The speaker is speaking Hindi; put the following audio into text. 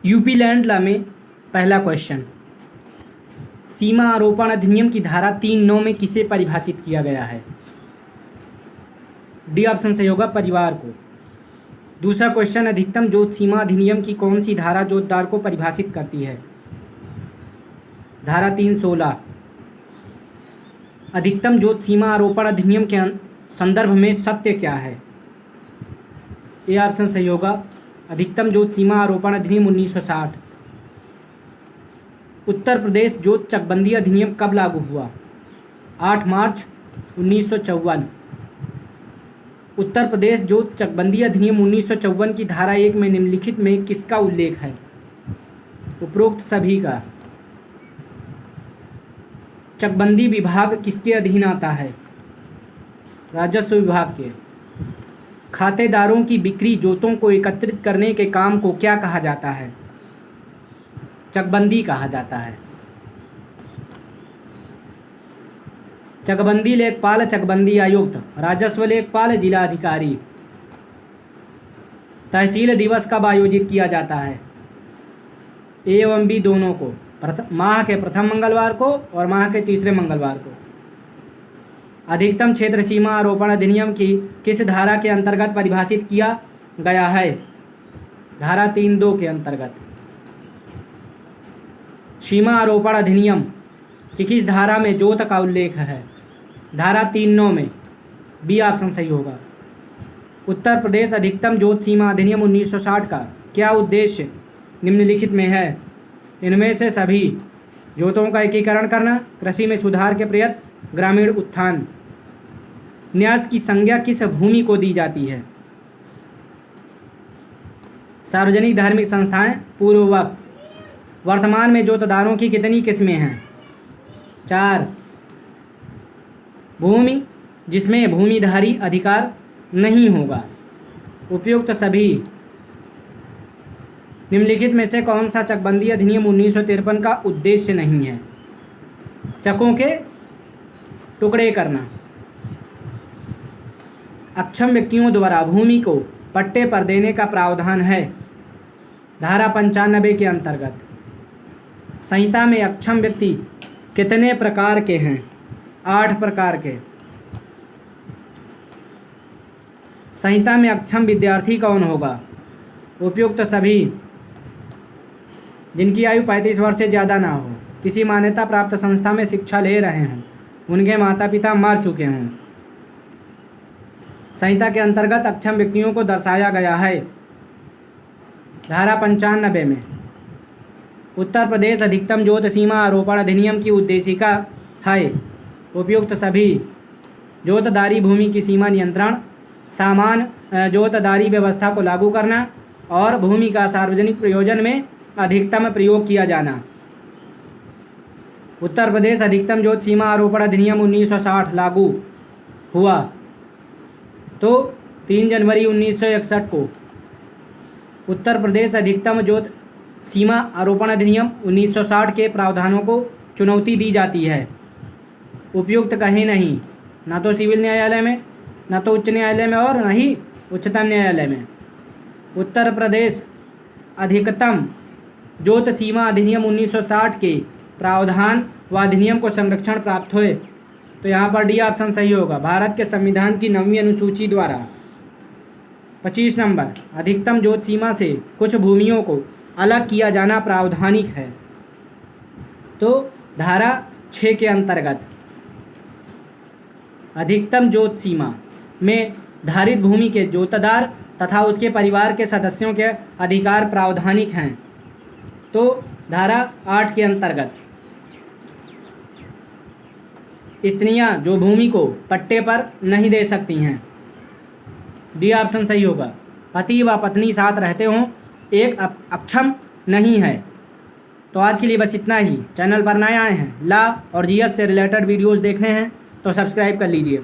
यूपी लैंड लॉ में पहला क्वेश्चन, सीमा आरोपण अधिनियम की धारा 3(9) में किसे परिभाषित किया गया है? डी ऑप्शन सही होगा, परिवार को। दूसरा क्वेश्चन, अधिकतम जोत सीमा अधिनियम की कौन सी धारा जोतदार को परिभाषित करती है? धारा 316। अधिकतम जोत सीमा आरोपण अधिनियम के संदर्भ में सत्य क्या है? ए ऑप्शन सही होगा, अधिकतम जोत सीमा आरोपण अधिनियम 1960। उत्तर प्रदेश जोत चकबंदी अधिनियम कब लागू हुआ? 8 मार्च 1954। उत्तर प्रदेश जोत चकबंदी अधिनियम 1954 की धारा 1 में निम्नलिखित में किसका उल्लेख है? उपरोक्त सभी का। चकबंदी विभाग किसके अधीन आता है? राजस्व विभाग के। खातेदारों की बिक्री जोतों को एकत्रित करने के काम को क्या कहा जाता है? चकबंदी कहा जाता है। चकबंदी लेखपाल, चकबंदी आयुक्त, राजस्व लेखपाल, जिला अधिकारी। तहसील दिवस कब आयोजित किया जाता है? ए एवं बी दोनों को, माह के प्रथम मंगलवार को और माह के तीसरे मंगलवार को। अधिकतम क्षेत्र सीमा आरोपण अधिनियम की किस धारा के अंतर्गत परिभाषित किया गया है? धारा 3(2) के अंतर्गत। सीमा आरोपण अधिनियम की किस धारा में जोत का उल्लेख है? धारा 3(9) में। बी ऑप्शन सही होगा। उत्तर प्रदेश अधिकतम जोत सीमा अधिनियम 1960 का क्या उद्देश्य निम्नलिखित में है? इनमें से सभी: जोतों का एकीकरण करना, कृषि में सुधार के प्रयत्न, ग्रामीण उत्थान। न्यास की संज्ञा किस भूमि को दी जाती है? सार्वजनिक धार्मिक संस्थाएं, पूर्ववत। वर्तमान में जोतदारों की कितनी किस्में हैं? 4। भूमि जिसमें भूमिधारी अधिकार नहीं होगा। उपयुक्त सभी। निम्नलिखित में से कौन सा चकबंदी अधिनियम 1953 का उद्देश्य नहीं है? चकों के टुकड़े करना। अक्षम व्यक्तियों द्वारा भूमि को पट्टे पर देने का प्रावधान है। धारा 95 के अंतर्गत। संहिता में अक्षम व्यक्ति कितने प्रकार के हैं? 8 प्रकार के। संहिता में अक्षम विद्यार्थी कौन होगा? उपयुक्त सभी जिनकी आयु 35 वर्ष से ज़्यादा ना हो, किसी मान्यता प्राप्त संस्था में शिक्षा ले रहे हों, उनके माता पिता मर चुके हों। संहिता के अंतर्गत अक्षम व्यक्तियों को दर्शाया गया है। धारा 95 में। उत्तर प्रदेश अधिकतम जोत सीमा आरोपण अधिनियम की उद्देशिका है। उपयुक्त सभी। जोतदारी भूमि की सीमा नियंत्रण, समान जोतदारी व्यवस्था को लागू करना और भूमि का सार्वजनिक प्रयोजन में अधिकतम प्रयोग किया जाना। उत्तर प्रदेश अधिकतम जोत सीमा आरोपण अधिनियम 1960 लागू हुआ तो 3 जनवरी 1961 को। उत्तर प्रदेश अधिकतम जोत सीमा आरोपण अधिनियम 1960 के प्रावधानों को चुनौती दी जाती है। उपयुक्त कहीं नहीं, ना तो सिविल न्यायालय में, ना तो उच्च न्यायालय में और न ही उच्चतम न्यायालय में। उत्तर प्रदेश अधिकतम जोत सीमा अधिनियम 1960 के प्रावधान व अधिनियम को संरक्षण प्राप्त हुए तो यहाँ पर डी ऑप्शन सही होगा, भारत के संविधान की 9वीं अनुसूची द्वारा। 25 नंबर, अधिकतम जोत सीमा से कुछ भूमियों को अलग किया जाना प्रावधानिक है तो धारा 6 के अंतर्गत। अधिकतम जोत सीमा में धारित भूमि के जोतदार तथा उसके परिवार के सदस्यों के अधिकार प्रावधानिक हैं तो धारा 8 के अंतर्गत। स्त्रियां जो भूमि को पट्टे पर नहीं दे सकती हैं, डी ऑप्शन सही होगा। पति व पत्नी साथ रहते हों, एक अक्षम नहीं है। तो आज के लिए बस इतना ही। चैनल पर नए आए हैं, लॉ और जीएस से रिलेटेड वीडियोस देखने हैं तो सब्सक्राइब कर लीजिए।